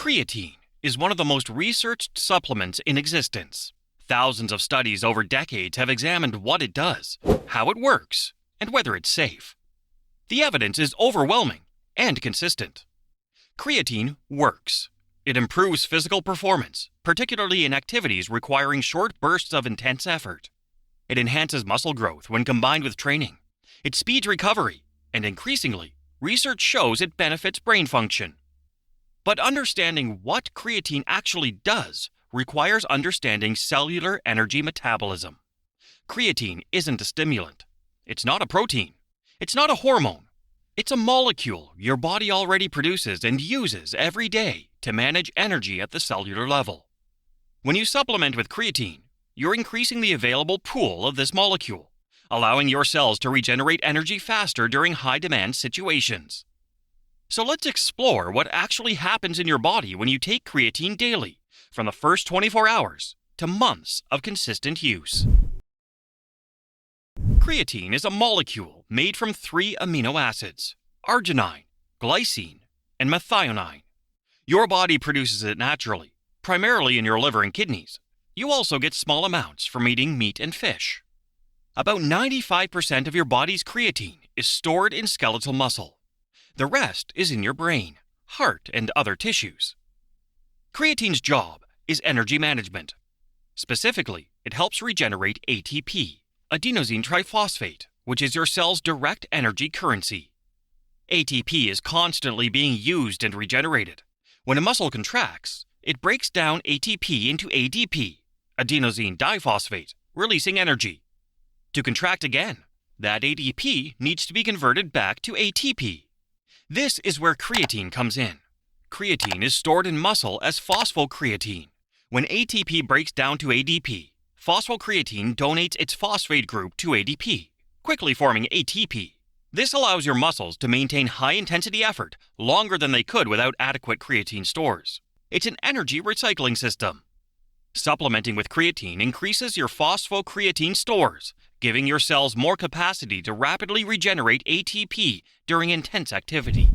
Creatine is one of the most researched supplements in existence. Thousands of studies over decades have examined what it does, how it works, and whether it's safe. The evidence is overwhelming and consistent. Creatine works. It improves physical performance, particularly in activities requiring short bursts of intense effort. It enhances muscle growth when combined with training. It speeds recovery, and increasingly, research shows it benefits brain function. But understanding what creatine actually does requires understanding cellular energy metabolism. Creatine isn't a stimulant. It's not a protein. It's not a hormone. It's a molecule your body already produces and uses every day to manage energy at the cellular level. When you supplement with creatine, you're increasing the available pool of this molecule, allowing your cells to regenerate energy faster during high-demand situations. So let's explore what actually happens in your body when you take creatine daily, from the first 24 hours to months of consistent use. Creatine is a molecule made from 3 amino acids: arginine, glycine, and methionine. Your body produces it naturally, primarily in your liver and kidneys. You also get small amounts from eating meat and fish. About 95% of your body's creatine is stored in skeletal muscle. The rest is in your brain, heart, and other tissues. Creatine's job is energy management. Specifically, it helps regenerate ATP, adenosine triphosphate, which is your cell's direct energy currency. ATP is constantly being used and regenerated. When a muscle contracts, it breaks down ATP into ADP, adenosine diphosphate, releasing energy. To contract again, that ADP needs to be converted back to ATP. This is where creatine comes in. Creatine is stored in muscle as phosphocreatine. When ATP breaks down to ADP, phosphocreatine donates its phosphate group to ADP, quickly forming ATP. This allows your muscles to maintain high-intensity effort longer than they could without adequate creatine stores. It's an energy recycling system. Supplementing with creatine increases your phosphocreatine stores, giving your cells more capacity to rapidly regenerate ATP during intense activity.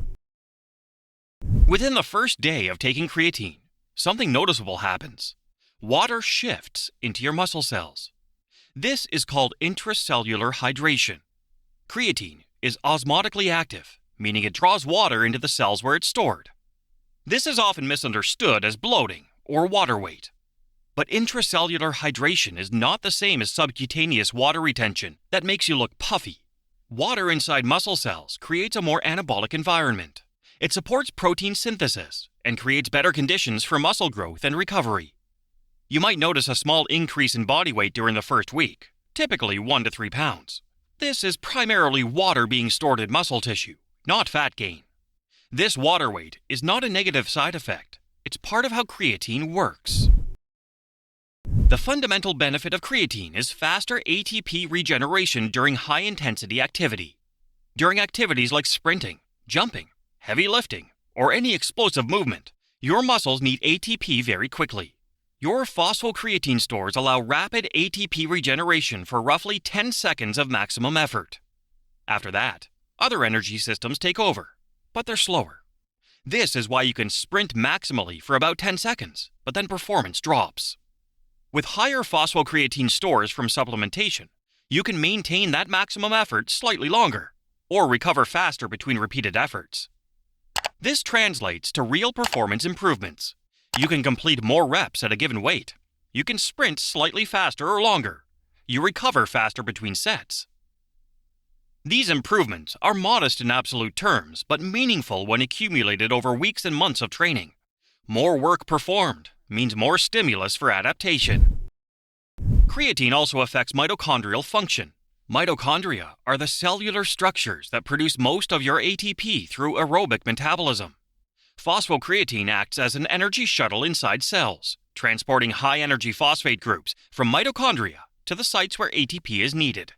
Within the first day of taking creatine, something noticeable happens. Water shifts into your muscle cells. This is called intracellular hydration. Creatine is osmotically active, meaning it draws water into the cells where it's stored. This is often misunderstood as bloating or water weight. But intracellular hydration is not the same as subcutaneous water retention that makes you look puffy. Water inside muscle cells creates a more anabolic environment. It supports protein synthesis and creates better conditions for muscle growth and recovery. You might notice a small increase in body weight during the first week, typically 1 to 3 pounds. This is primarily water being stored in muscle tissue, not fat gain. This water weight is not a negative side effect. It's part of how creatine works. The fundamental benefit of creatine is faster ATP regeneration during high-intensity activity. During activities like sprinting, jumping, heavy lifting, or any explosive movement, your muscles need ATP very quickly. Your phosphocreatine stores allow rapid ATP regeneration for roughly 10 seconds of maximum effort. After that, other energy systems take over, but they're slower. This is why you can sprint maximally for about 10 seconds, but then performance drops. With higher phosphocreatine stores from supplementation, you can maintain that maximum effort slightly longer, or recover faster between repeated efforts. This translates to real performance improvements. You can complete more reps at a given weight. You can sprint slightly faster or longer. You recover faster between sets. These improvements are modest in absolute terms, but meaningful when accumulated over weeks and months of training. More work performed means more stimulus for adaptation. Creatine also affects mitochondrial function. Mitochondria are the cellular structures that produce most of your ATP through aerobic metabolism. Phosphocreatine acts as an energy shuttle inside cells, transporting high-energy phosphate groups from mitochondria to the sites where ATP is needed.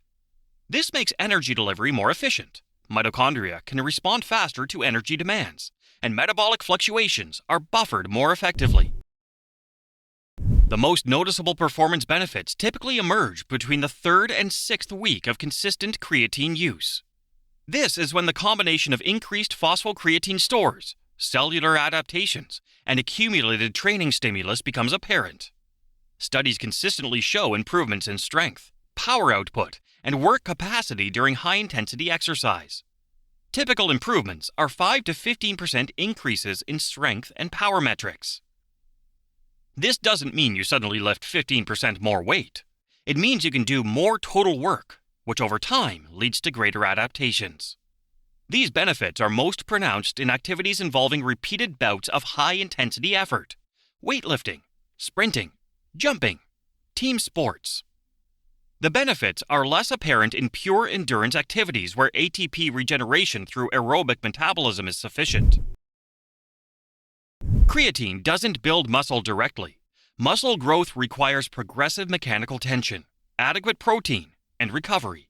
This makes energy delivery more efficient. Mitochondria can respond faster to energy demands, and metabolic fluctuations are buffered more effectively. The most noticeable performance benefits typically emerge between the 3rd and 6th week of consistent creatine use. This is when the combination of increased phosphocreatine stores, cellular adaptations, and accumulated training stimulus becomes apparent. Studies consistently show improvements in strength, power output, and work capacity during high-intensity exercise. Typical improvements are 5 to 15% increases in strength and power metrics. This doesn't mean you suddenly lift 15% more weight. It means you can do more total work, which over time leads to greater adaptations. These benefits are most pronounced in activities involving repeated bouts of high-intensity effort, weightlifting, sprinting, jumping, team sports. The benefits are less apparent in pure endurance activities where ATP regeneration through aerobic metabolism is sufficient. Creatine doesn't build muscle directly. Muscle growth requires progressive mechanical tension, adequate protein, and recovery.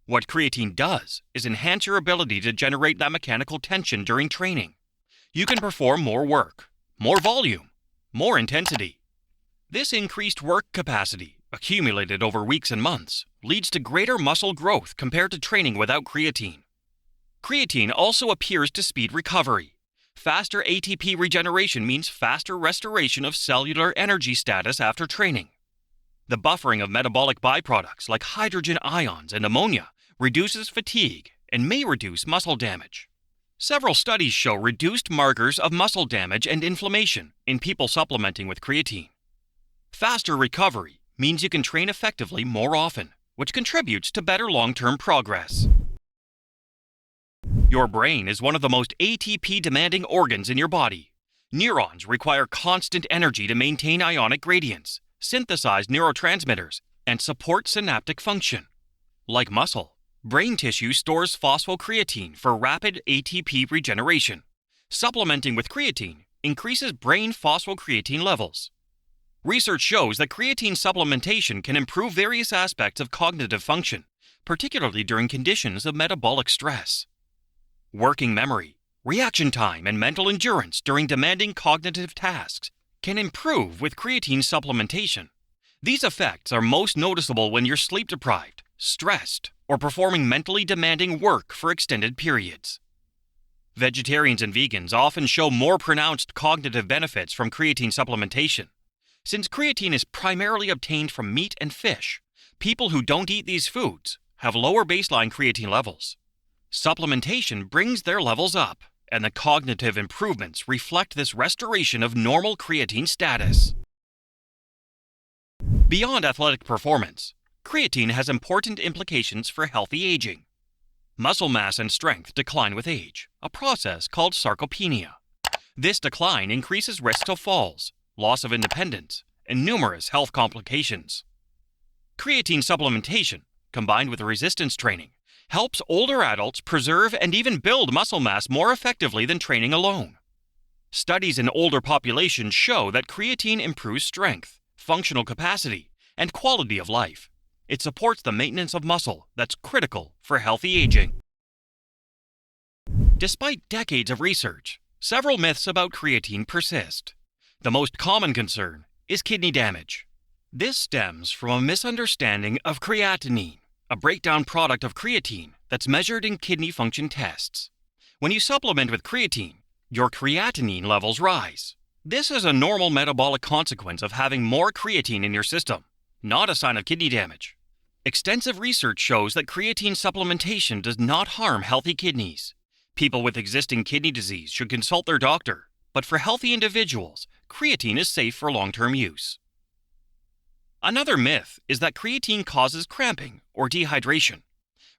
What creatine does is enhance your ability to generate that mechanical tension during training. You can perform more work, more volume, more intensity. This increased work capacity, accumulated over weeks and months, leads to greater muscle growth compared to training without creatine. Creatine also appears to speed recovery. Faster ATP regeneration means faster restoration of cellular energy status after training. The buffering of metabolic byproducts like hydrogen ions and ammonia reduces fatigue and may reduce muscle damage. Several studies show reduced markers of muscle damage and inflammation in people supplementing with creatine. Faster recovery means you can train effectively more often, which contributes to better long-term progress. Your brain is one of the most ATP-demanding organs in your body. Neurons require constant energy to maintain ionic gradients, synthesize neurotransmitters, and support synaptic function. Like muscle, brain tissue stores phosphocreatine for rapid ATP regeneration. Supplementing with creatine increases brain phosphocreatine levels. Research shows that creatine supplementation can improve various aspects of cognitive function, particularly during conditions of metabolic stress. Working memory, reaction time, and mental endurance during demanding cognitive tasks can improve with creatine supplementation. These effects are most noticeable when you're sleep-deprived, stressed, or performing mentally demanding work for extended periods. Vegetarians and vegans often show more pronounced cognitive benefits from creatine supplementation. Since creatine is primarily obtained from meat and fish, people who don't eat these foods have lower baseline creatine levels. Supplementation brings their levels up, and the cognitive improvements reflect this restoration of normal creatine status. Beyond athletic performance, creatine has important implications for healthy aging. Muscle mass and strength decline with age, a process called sarcopenia. This decline increases risk of falls, loss of independence, and numerous health complications. Creatine supplementation, combined with resistance training, helps older adults preserve and even build muscle mass more effectively than training alone. Studies in older populations show that creatine improves strength, functional capacity, and quality of life. It supports the maintenance of muscle that's critical for healthy aging. Despite decades of research, several myths about creatine persist. The most common concern is kidney damage. This stems from a misunderstanding of creatinine, a breakdown product of creatine that's measured in kidney function tests. When you supplement with creatine, your creatinine levels rise. This is a normal metabolic consequence of having more creatine in your system, not a sign of kidney damage. Extensive research shows that creatine supplementation does not harm healthy kidneys. People with existing kidney disease should consult their doctor, but for healthy individuals, creatine is safe for long-term use. Another myth is that creatine causes cramping or dehydration.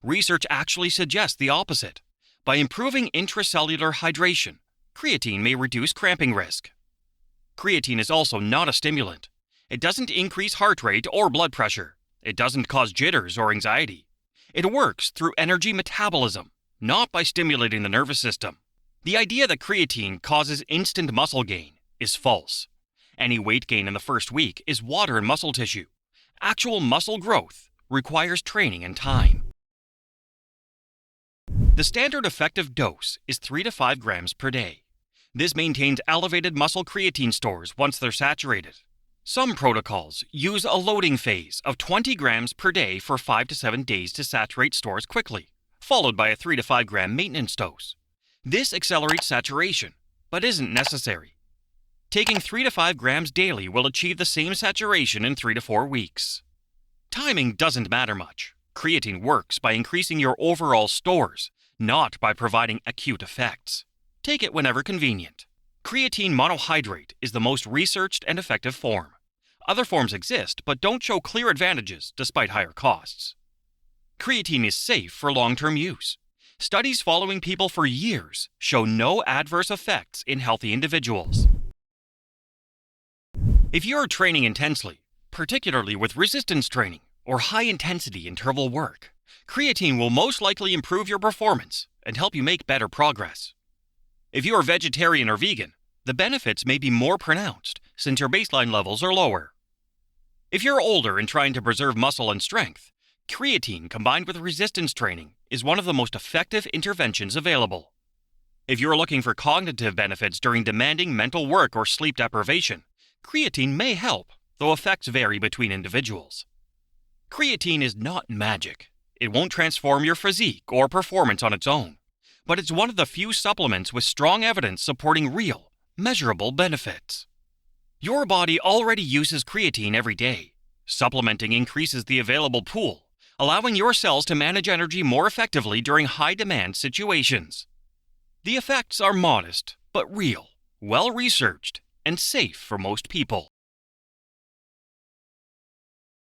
Research actually suggests the opposite. By improving intracellular hydration, creatine may reduce cramping risk. Creatine is also not a stimulant. It doesn't increase heart rate or blood pressure. It doesn't cause jitters or anxiety. It works through energy metabolism, not by stimulating the nervous system. The idea that creatine causes instant muscle gain is false. Any weight gain in the first week is water and muscle tissue. Actual muscle growth requires training and time. The standard effective dose is 3 to 5 grams per day. This maintains elevated muscle creatine stores once they're saturated. Some protocols use a loading phase of 20 grams per day for 5 to 7 days to saturate stores quickly, followed by a 3 to 5 gram maintenance dose. This accelerates saturation, but isn't necessary. Taking 3 to 5 grams daily will achieve the same saturation in 3 to 4 weeks. Timing doesn't matter much. Creatine works by increasing your overall stores, not by providing acute effects. Take it whenever convenient. Creatine monohydrate is the most researched and effective form. Other forms exist, but don't show clear advantages despite higher costs. Creatine is safe for long-term use. Studies following people for years show no adverse effects in healthy individuals. If you are training intensely, particularly with resistance training or high-intensity interval work, creatine will most likely improve your performance and help you make better progress. If you are vegetarian or vegan, the benefits may be more pronounced since your baseline levels are lower. If you're older and trying to preserve muscle and strength, creatine combined with resistance training is one of the most effective interventions available. If you're looking for cognitive benefits during demanding mental work or sleep deprivation, creatine may help, though effects vary between individuals. Creatine is not magic. It won't transform your physique or performance on its own, but it's one of the few supplements with strong evidence supporting real, measurable benefits. Your body already uses creatine every day. Supplementing increases the available pool, allowing your cells to manage energy more effectively during high-demand situations. The effects are modest, but real, well-researched, and safe for most people.